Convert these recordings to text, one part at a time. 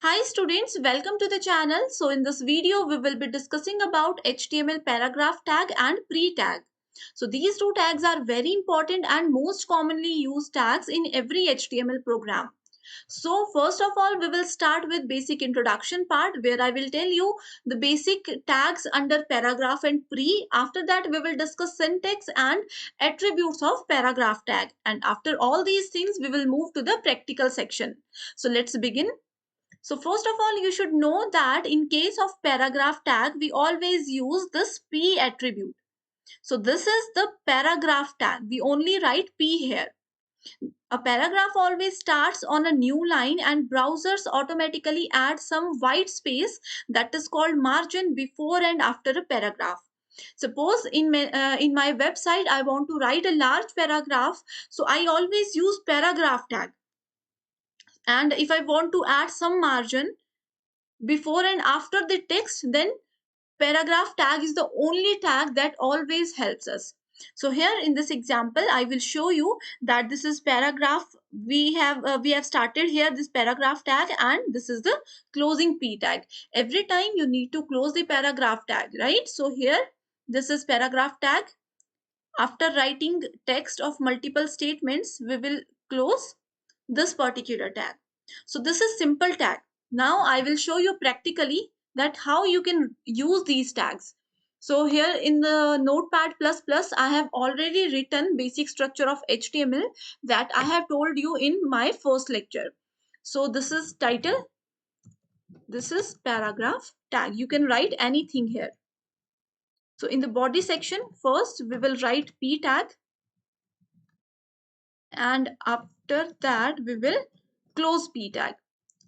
Hi students, welcome to the channel. So in this video, we will be discussing about HTML paragraph tag and pre-tag. So these two tags are very important and most commonly used tags in every HTML program. So first of all, we will start with basic introduction part where I will tell you the basic tags under paragraph and pre. After that, we will discuss syntax and attributes of paragraph tag. And after all these things, we will move to the practical section. So let's begin. So first of all, you should know that in case of paragraph tag, we always use this P attribute. So this is the paragraph tag. We only write P here. A paragraph always starts on a new line and browsers automatically add some white space that is called margin before and after a paragraph. Suppose in my website, I want to write a large paragraph. So I always use paragraph tag. And if I want to add some margin, before and after the text, then paragraph tag is the only tag that always helps us. So here in this example, I will show you that this is paragraph. We have started here this paragraph tag, and this is the closing p tag. Every time you need to close the paragraph tag, right? So here this is paragraph tag. After writing text of multiple statements, we will close this particular tag. So this is simple tag. Now I will show you practically that how you can use these tags. So here in the Notepad++, I have already written basic structure of HTML that I have told you in my first lecture. So this is title, this is paragraph tag. You can write anything here. So in the body section, first we will write p tag, and after that we will close p tag.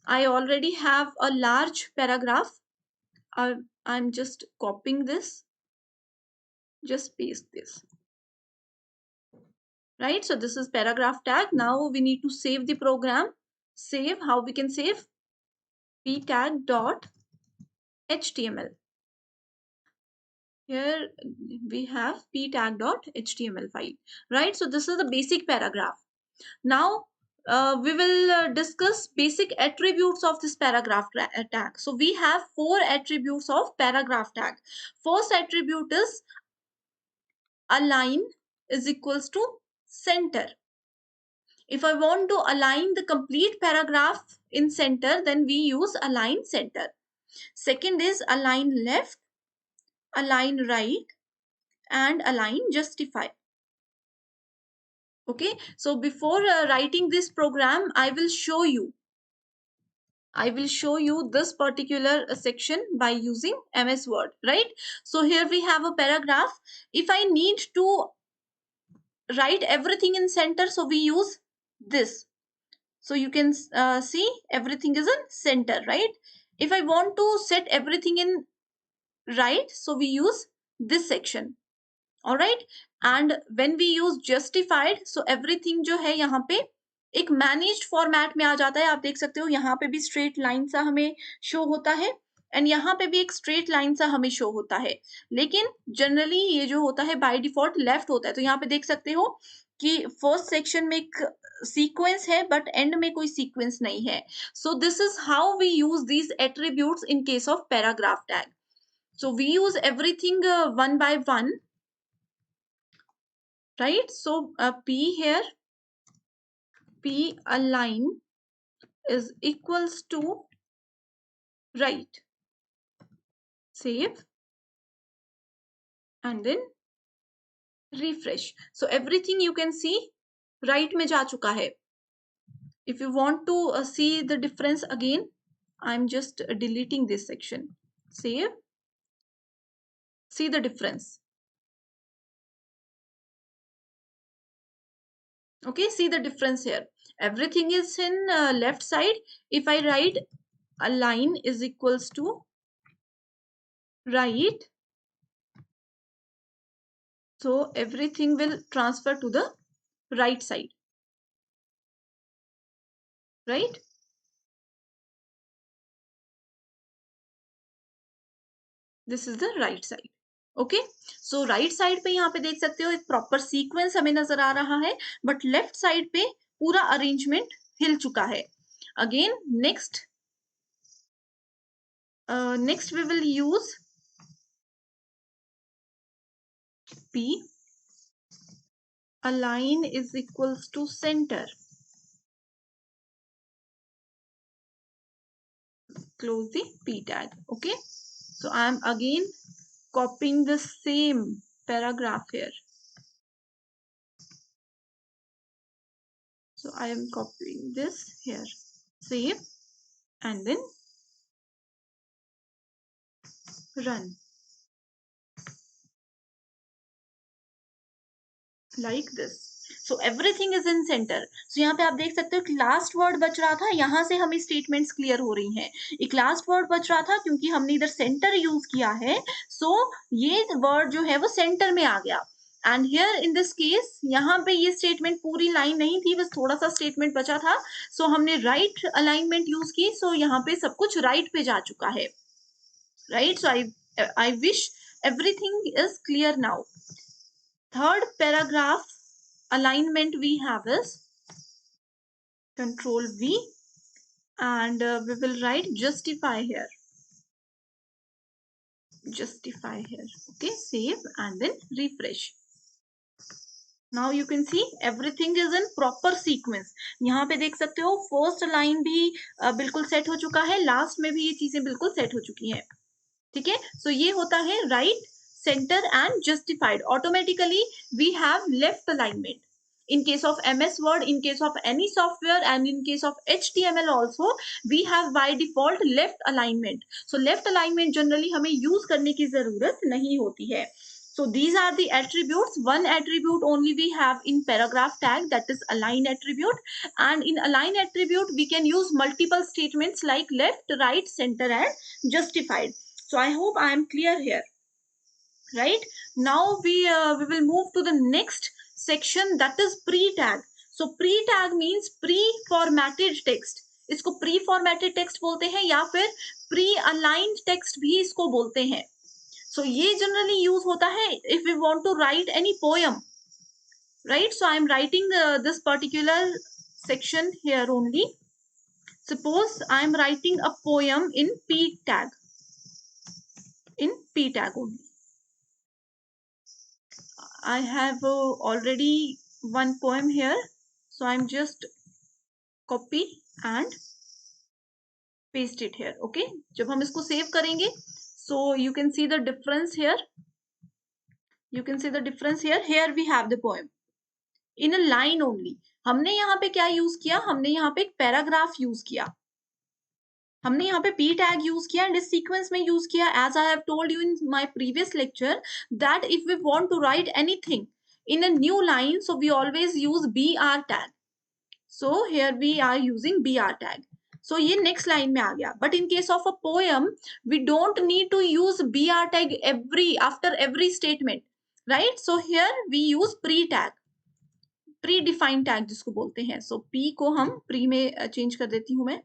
I already have a large paragraph. I'm just copying this, just paste this, right? So this is paragraph tag. Now we need to save the program. Save, how we can save? ptag.html. Here we have ptag.html file, right? So this is the basic paragraph. Now we will discuss basic attributes of this paragraph tag. So we have 4 attributes of paragraph tag. First attribute is align is equals to center. If I want to align the complete paragraph in center, then we use align center. Second is align left, align right, and align justify. Okay, so before writing this program, I will show you this particular section by using MS Word, right? So here we have a paragraph. If I need to write everything in center, so we use this. So you can see everything is in center, right? If I want to set everything in right, so we use this section. All right, and when we use justified, so everything जो है यहाँ पे एक managed format में आ जाता है. आप देख सकते हो यहाँ पे भी स्ट्रेट लाइन सा हमें शो होता है एंड यहाँ पे भी एक स्ट्रेट लाइन सा हमें शो होता है, लेकिन जनरली ये जो होता है बाय डिफॉल्ट लेफ्ट होता है. तो यहाँ पे देख सकते हो कि फर्स्ट सेक्शन में एक सीक्वेंस है बट एंड में कोई सीक्वेंस नहीं है. So this is how we use these attributes in case of paragraph tag. So we use everything one by one, right? So p here, p align is equals to right. Save and then refresh. So everything you can see right में जा चुका है. If you want to see the difference again, I'm just deleting this section. Save. See the difference. Okay, see the difference here. Everything is in left side. If I write align is equals to right, so everything will transfer to the right side, right? This is the right side. Okay, so right side पे यहाँ पे देख सकते हो एक proper sequence हमें नजर आ रहा है, बट लेफ्ट साइड पे पूरा अरेंजमेंट हिल चुका है. Again next Next we will use P. Align is equals to center. Close the P tag. Okay. So I am again copying the same paragraph here. So I am copying this here. Save and then run. Like this. So everything is in center. So यहाँ पे आप देख सकते हो कि last word बच रहा था, यहाँ से हमें स्टेटमेंट्स क्लियर हो रही हैं. एक लास्ट वर्ड बच रहा था क्योंकि हमने इधर सेंटर यूज किया है, सो ये वर्ड जो है वो सेंटर में आ गया. And here in this case यहाँ पे ये स्टेटमेंट पूरी लाइन नहीं थी, बस थोड़ा सा स्टेटमेंट बचा था. सो हमने राइट अलाइनमेंट यूज की. सो यहाँ पे सब कुछ राइट पे जा चुका है. Right. So I wish everything is clear now. Third paragraph alignment we have is Control V, and we will write justify here. Justify here. Okay, save and then refresh. Now you can see everything is in proper sequence. यहाँ पे देख सकते हो first line भी बिल्कुल set हो चुका है, लास्ट में भी ये चीजें बिल्कुल सेट हो चुकी हैं. ठीक है. सो ये होता है right, centre and justified. Automatically we have left alignment. In case of MS Word, in case of any software, and in case of HTML also, we have by default left alignment. So left alignment generally हमें use करने की जरूरत नहीं होती है. So these are the attributes. One attribute only we have in paragraph tag, that is align attribute. And in align attribute, we can use multiple statements like left, right, center, and justified. So I hope I am clear here. Right. Now we will move to the next section, that is pre-tag. So pre-tag means pre-formatted text. इसको pre-formatted text बोलते हैं या फिर pre-aligned text भी इसको बोलते हैं. So ये generally use होता है if we want to write any poem. Right. So I am writing this particular section here only. Suppose I am writing a poem in p-tag. In p-tag only. I have already one poem here, so I'm just copy and paste it here. Okay. जब हम इसको save करेंगे, so you can see the difference here. You can see the difference here. Here we have the poem in a line only. हमने यहाँ पे क्या use किया? हमने यहाँ पे एक पैराग्राफ यूज किया. हमने यहाँ पे p tag यूज किया एंड इस सीक्वेंस में यूज किया. As I have told you in my previous lecture that if we want to write anything in a new line, so we always use br tag. So here we are using br tag. So ये next line में आ गया. But in case of a poem, we don't need to use br tag after every statement, right? So here we use pre tag, predefined tag जिसको बोलते हैं. So p को हम pre में change कर देती हूँ मैं.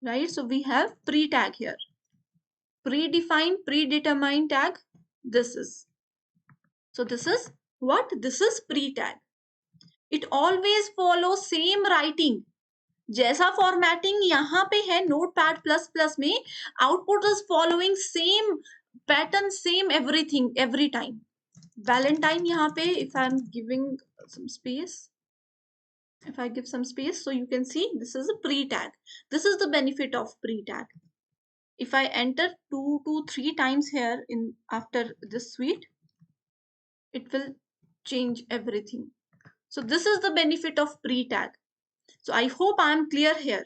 Right? So we have pre tag here. Predefined, predetermined tag. This is. So this is what? This is pre tag. It always follows same writing. जैसा फॉर्मेटिंग यहाँ पे है नोटपैड प्लस प्लस में, output is following same pattern, same everything every time. वैलेंटाइन यहाँ पे if I am giving some space, if I give some space, so you can see this is a pre-tag. This is the benefit of pre-tag. If I enter 2 to 3 times here in after this suite, it will change everything. So this is the benefit of pre-tag. So I hope I am clear here.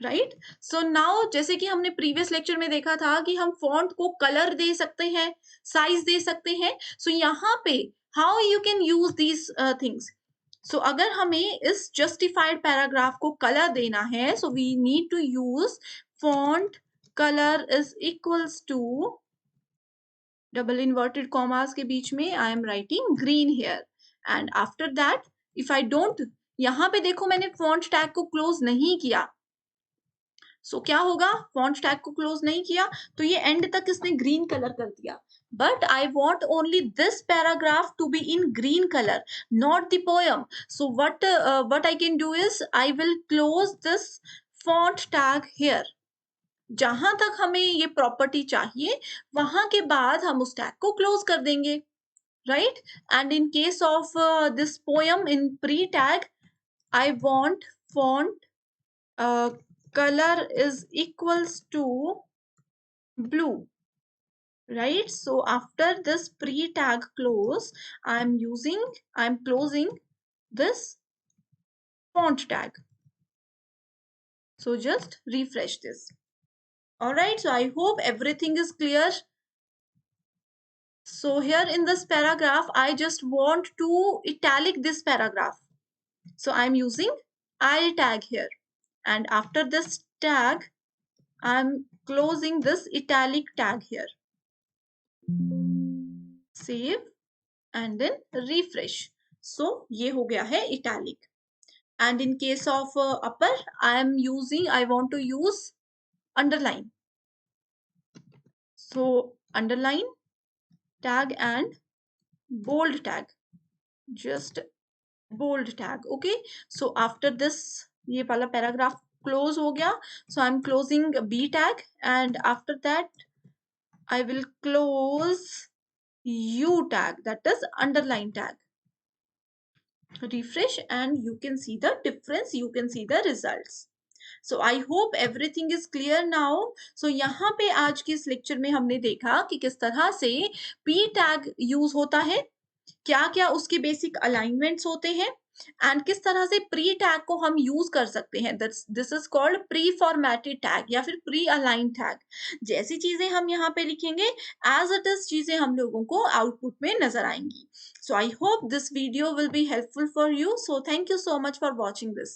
Right. So now जैसे कि हमने previous lecture में देखा था कि हम font को colour दे सकते हैं, साइज दे सकते हैं. सो यहाँ पे how you can use these things. So अगर हमें इस जस्टिफाइड पैराग्राफ को कलर देना है, so we need to use font colour is equals to double inverted commas के बीच में I am writing green here. And after that if I don't, यहाँ पे देखो मैंने फॉन्ट टैग को क्लोज नहीं किया. सो क्या होगा? फॉन्ट टैग को क्लोज नहीं किया तो ये एंड तक इसने ग्रीन कलर कर दिया. But I want only this paragraph to be in green colour, not the poem. So what I can do is I will close this font tag here. जहां तक हमें ये प्रॉपर्टी चाहिए वहां के बाद हम उस टैग को क्लोज कर देंगे, right? And in case of this poem in pre-tag, I want font color is equals to blue, right? So after this pre-tag close, I'm closing this font tag. So just refresh this. All right, so I hope everything is clear. So here in this paragraph, I just want to italic this paragraph. So I'm using I tag here. And after this tag, I'm closing this italic tag here. Save and then refresh. So ये हो गया है italic. And in case of upper, I want to use underline. So underline tag and bold tag. Just bold tag. Okay. So after this, ये वाला paragraph close हो गया. So I'm closing B tag, and after that I will close U tag, that is underline tag. Refresh and you can see the difference, you can see the results. So I hope everything is clear now. So यहाँ पे आज के इस lecture में हमने देखा कि किस तरह से p tag यूज होता है, क्या क्या उसके बेसिक अलाइनमेंट्स होते हैं, एंड किस तरह से प्री टैग को हम यूज कर सकते हैं. This is called pre formatted tag या फिर प्री अलाइन टैग. जैसी चीजें हम यहाँ पे लिखेंगे एज इट इज चीजें हम लोगों को आउटपुट में नजर आएंगी. So I hope this video will be helpful for you. So thank you so much for watching this.